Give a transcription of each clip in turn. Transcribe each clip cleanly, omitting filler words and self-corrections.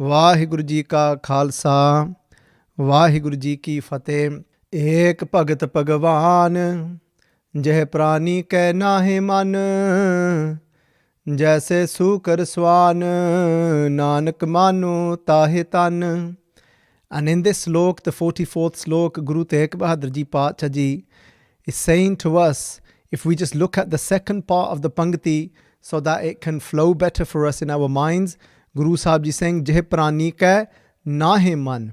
ਵਾਹਿਗੁਰੂ ਜੀ ਕਾ ਖਾਲਸਾ ਵਾਹਿਗੁਰੂ ਜੀ ਕੀ ਫਤਿਹ। ਏਕ ਭਗਤ ਭਗਵਾਨ ਜਹ ਪ੍ਰਾਨੀ ਕੈ ਨਾਹਿ ਮਨ, ਜੈਸੇ ਸੂਕਰ ਸਵਾਨ ਨਾਨਕ ਮਾਨੋ ਤਾਹਿ ਤਨ। And in this slok, the 44th slok, Guru Tegh Bahadur Ji Paatshah Ji is saying to us, if we just look at the second part of the Pangti so that it can flow better for us in our minds, Guru Sahib Ji saying, Jeh prani ka nahe man.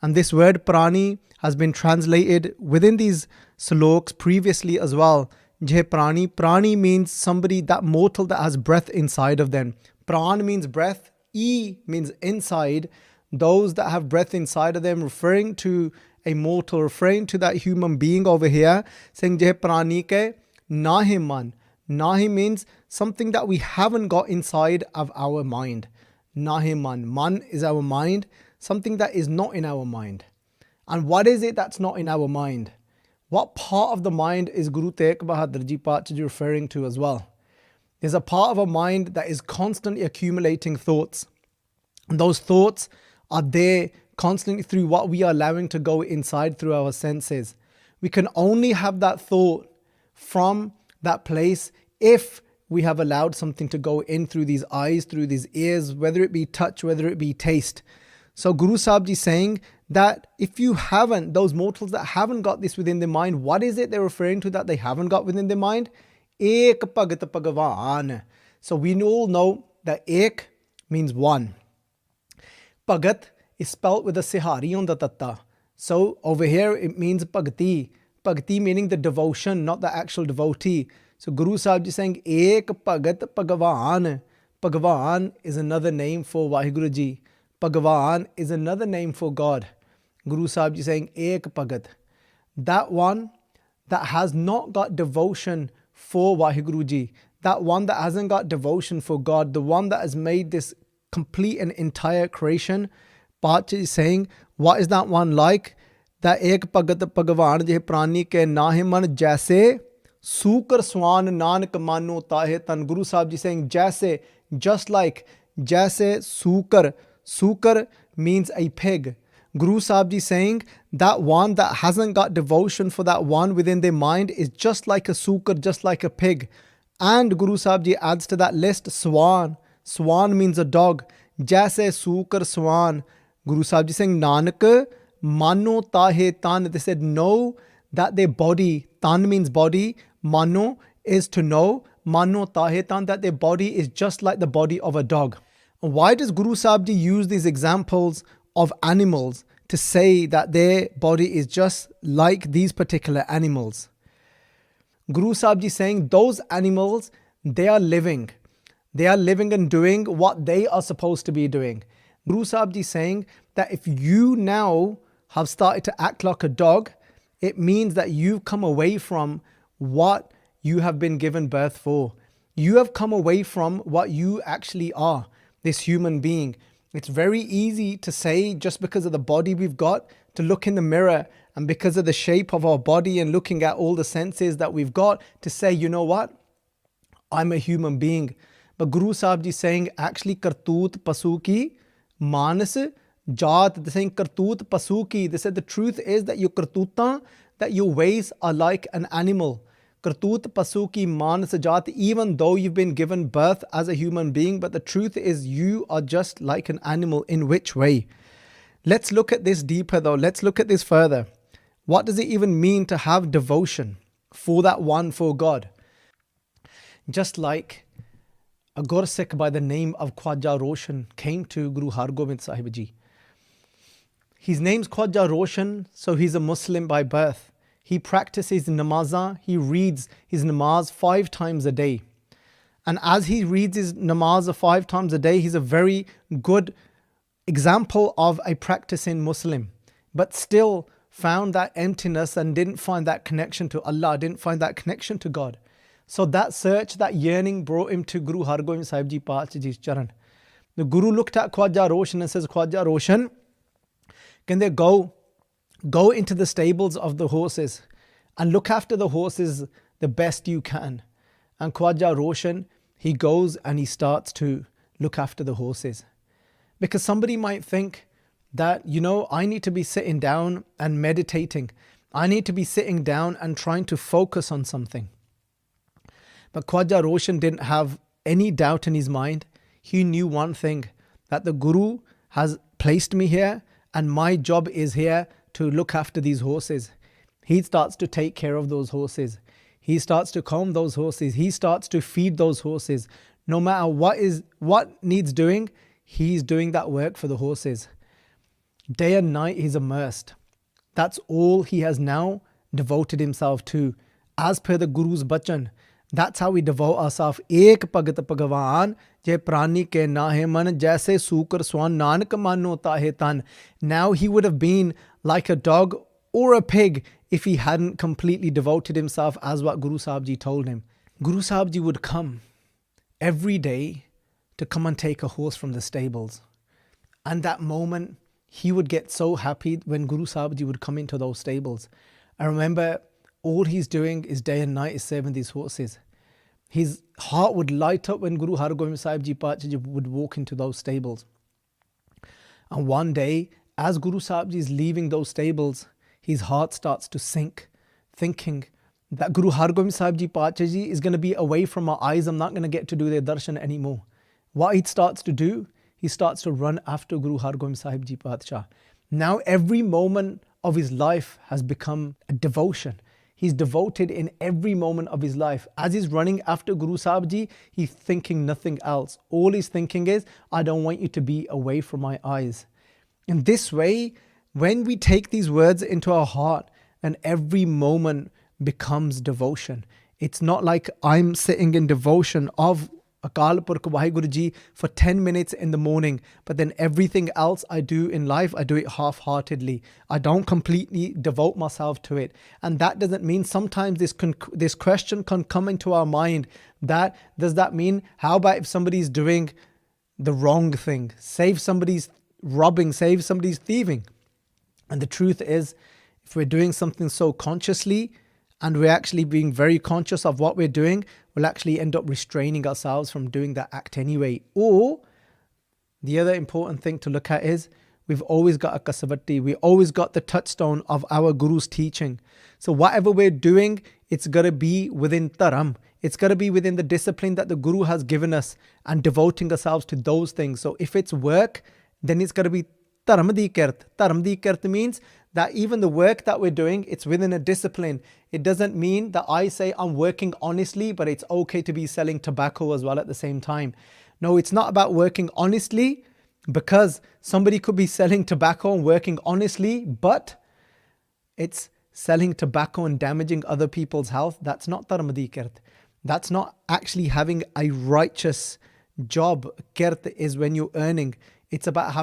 And this word prani has been translated within these sloks previously as well. Jeh prani. Prani means somebody, that mortal that has breath inside of them. Pran means breath. E means inside. Those that have breath inside of them, referring to a mortal, referring to that human being over here, saying Jeh prani ke nahi man. Nahi means something that we haven't got inside of our mind. Nahi man. Man is our mind, something that is not in our mind. And what is it that's not in our mind? What part of the mind is Guru Tegh Bahadur Ji Paatshah Ji referring to as well? There's a part of our mind that is constantly accumulating thoughts. And those thoughts are there constantly through what we are allowing to go inside through our senses. We can only have that thought from that place if we have allowed something to go in through these eyes, through these ears, whether it be touch, whether it be taste. So Guru Sahib Ji saying that if you haven't, those mortals that haven't got this within their mind, what is it they're referring to that they haven't got within their mind? Ek Bhagat Bhagavan. So we all know that Ek means one. Bhagat is spelt with a sihari on the tatta. So over here it means bhakti. Bhakti meaning the devotion, not the actual devotee. So Guru Sahib Ji saying Ek Bhagat Bhagavan. Bhagavan is another name for Vaheguru Ji. Bhagavan is another name for God. Guru Sahib Ji saying Ek Bhagat. That one that has not got devotion for Vaheguru Ji. That one that hasn't got devotion for God. The one that has made this complete and entire creation. Paatshah is saying, what is that one like? That Ek Bhagat Bhagavan Jeh Prani Ke Nahi Man Jaise Sukar Swan Nanak Mano Tahe Tan. Guru Sahib Ji saying, Jaise, just like, Jaise Sukar. Sukar means a pig. Guru Sahib Ji saying, that one that hasn't got devotion for that one within their mind is just like a sukar, just like a pig. And Guru Sahib Ji adds to that list, Swan. Swan means a dog. Jaise Sukar Swan. Guru Sahib Ji saying, Nanak Mano Tahe Tan. They said, know that their body, Tan means body, Mano is to know, Mano Tahe Tan, that their body is just like the body of a dog. Why does Guru Sahib Ji use these examples of animals to say that their body is just like these particular animals? Guru Sahib Ji saying those animals, they are living. They are living and doing what they are supposed to be doing. Guru Sahib Ji saying that if you now have started to act like a dog, it means that you've come away from what you have been given birth for. You have come away from what you actually are, this human being. It's very easy to say, just because of the body we've got, to look in the mirror and because of the shape of our body and looking at all the senses that we've got, to say, you know what? I'm a human being. But Guru Sahib Ji saying, actually, kartoot pasu ki manas jaat. They're saying kartoot pasu ki. They said the truth is that your kartootan, that your ways are like an animal. Kartoot pasu ki manas jaat. Even though you've been given birth as a human being, but the truth is you are just like an animal. In which way? Let's look at this deeper though. Let's look at this further. What does it even mean to have devotion for that one, for God? Just like a Gursikh by the name of Khwaja Roshan came to Guru Har Gobind Sahib Ji. His name's Khwaja Roshan, so he's a Muslim by birth. He practices namazah, he reads his namaz 5 times a day. And as he reads his namaz 5 times a day, he's a very good example of a practicing Muslim. But still found that emptiness and didn't find that connection to Allah, didn't find that connection to God. So that search, that yearning brought him to Guru Har Gobind Sahib Ji Paatshah Ji's charan. The Guru looked at Khwaja Roshan and says, Khwaja Roshan, can they go into the stables of the horses and look after the horses the best you can? And Khwaja Roshan, he goes and he starts to look after the horses. Because somebody might think that, I need to be sitting down and meditating. I need to be sitting down and trying to focus on something. But Khwaja Roshan didn't have any doubt in his mind. He knew one thing, that the Guru has placed me here and my job is here to look after these horses. He starts to take care of those horses. He starts to comb those horses. He starts to feed those horses. No matter what needs doing, he's doing that work for the horses. Day and night he's immersed. That's all he has now devoted himself to. As per the Guru's bachan, that's how we devote ourselves. Ek Bhagat Bhagavan, je prani ke nahe man, jaise sukar swan nanak mano tahe tan. Now he would have been like a dog or a pig if he hadn't completely devoted himself as what Guru Sahib Ji told him. Guru Sahib Ji would come every day to come and take a horse from the stables. And that moment, he would get so happy when Guru Sahib Ji would come into those stables. I remember all he's doing is day and night is serving these horses. His heart would light up when Guru Har Gobind Sahib Ji Pachaji would walk into those stables. And one day, as Guru Sahib Ji is leaving those stables, his heart starts to sink, thinking that Guru Har Gobind Sahib Ji Pachaji is going to be away from my eyes. I'm not going to get to do their darshan anymore. What he starts to do, he starts to run after Guru Har Gobind Sahib Ji Pachaji. Now every moment of his life has become a devotion. He's devoted in every moment of his life. As he's running after Guru Sahib Ji, he's thinking nothing else. All he's thinking is, I don't want you to be away from my eyes. In this way, when we take these words into our heart, and every moment becomes devotion. It's not like I'm sitting in devotion of Akal Purkh Vaheguru Ji for 10 minutes in the morning, but then everything else I do in life, I do it half-heartedly. I don't completely devote myself to it. And that doesn't mean, sometimes this question can come into our mind, that does that mean, how about if somebody's doing the wrong thing? Say if somebody's robbing, say if somebody's thieving. And the truth is, if we're doing something so consciously, and we're actually being very conscious of what we're doing, we'll actually end up restraining ourselves from doing that act anyway. Or the other important thing to look at is, we've always got a kasavatti. We always got the touchstone of our Guru's teaching. So whatever we're doing, it's got to be within dharam. It's got to be within the discipline that the Guru has given us, and devoting ourselves to those things. So if it's work, then it's got to be dharam di kirt. Dharam di kirt means that even the work that we're doing, it's within a discipline. It doesn't mean that I say I'm working honestly, but it's okay to be selling tobacco as well at the same time. No, it's not about working honestly, because somebody could be selling tobacco and working honestly, but it's selling tobacco and damaging other people's health. That's not dharam di kirt. That's not actually having a righteous job. Kirt is when you're earning. It's about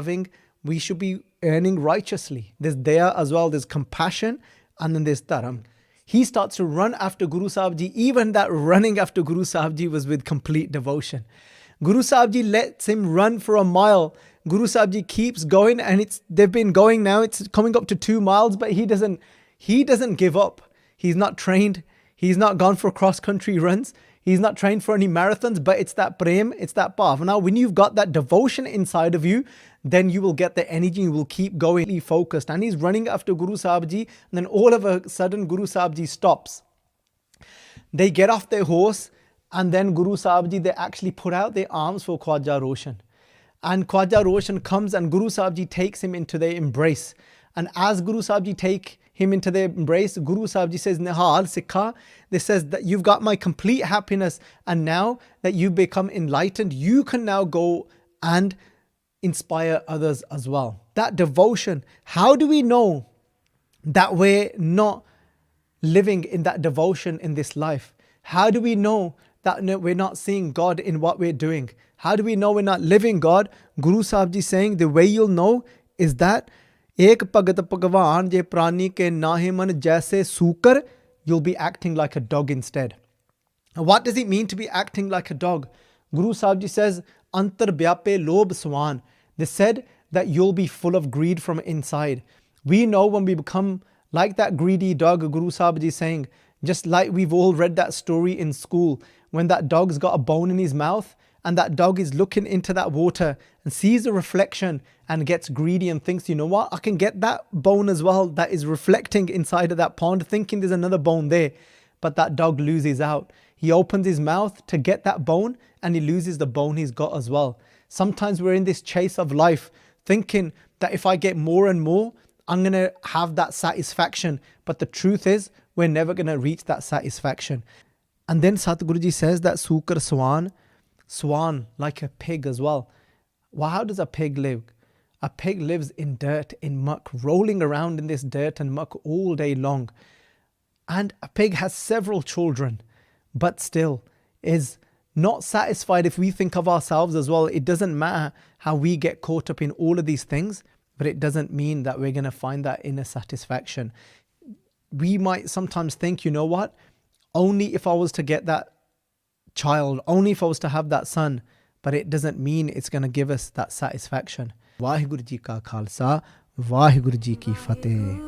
we should be earning righteously. There's daya as well, there's compassion, and then there's dharam. He starts to run after Guru Sahib Ji. Even that running after Guru Sahib Ji was with complete devotion. Guru Sahib Ji lets him run for a mile. Guru Sahib Ji keeps going, and they've been going now, it's coming up to 2 miles, but he doesn't give up. He's not trained. He's not gone for cross-country runs. He's not trained for any marathons, but it's that prem, it's that bhavana. When you've got that devotion inside of you, then you will get the energy, you will keep going focused. And he's running after Guru Sahib Ji, and then all of a sudden Guru Sahib Ji stops. They get off their horse, and then Guru Sahib Ji, they actually put out their arms for Khwaja Roshan. And Khwaja Roshan comes, and Guru Sahib Ji takes him into their embrace. And as Guru Sahib Ji take him into their embrace, Guru Sahib Ji says, Nihal, Sikha, this says that you've got my complete happiness, and now that you've become enlightened, you can now go and inspire others as well. That devotion, how do we know that we're not living in that devotion in this life? How do we know that we're not seeing God in what we're doing? How do we know we're not living God? Guru Sahib Ji saying, the way you'll know is that Ek Bhagat Bhagavan je prani ke nahe man jaise sukar, you'll be acting like a dog instead. Now, what does it mean to be acting like a dog? Guru Sahib Ji says, Antar byape lob swan. They said that you'll be full of greed from inside. We know when we become like that greedy dog, Guru Sahib Ji is saying, just like we've all read that story in school, when that dog's got a bone in his mouth, and that dog is looking into that water and sees a reflection and gets greedy and thinks, you know what, I can get that bone as well that is reflecting inside of that pond, thinking there's another bone there. But that dog loses out. He opens his mouth to get that bone and he loses the bone he's got as well. Sometimes we're in this chase of life thinking that if I get more and more, I'm going to have that satisfaction. But the truth is, we're never going to reach that satisfaction. And then Satguruji says that Sukar Swan, like a pig as well. Well, how does a pig live? A pig lives in dirt, in muck, rolling around in this dirt and muck all day long. And a pig has several children, but still is not satisfied. If we think of ourselves as well, it doesn't matter how we get caught up in all of these things, but it doesn't mean that we're going to find that inner satisfaction. We might sometimes think, you know what, only if I was to get that child, only if I was to have that son, but it doesn't mean it's going to give us that satisfaction. Vaheguru Ji ka Khalsa, Vaheguru Ji ki Fateh.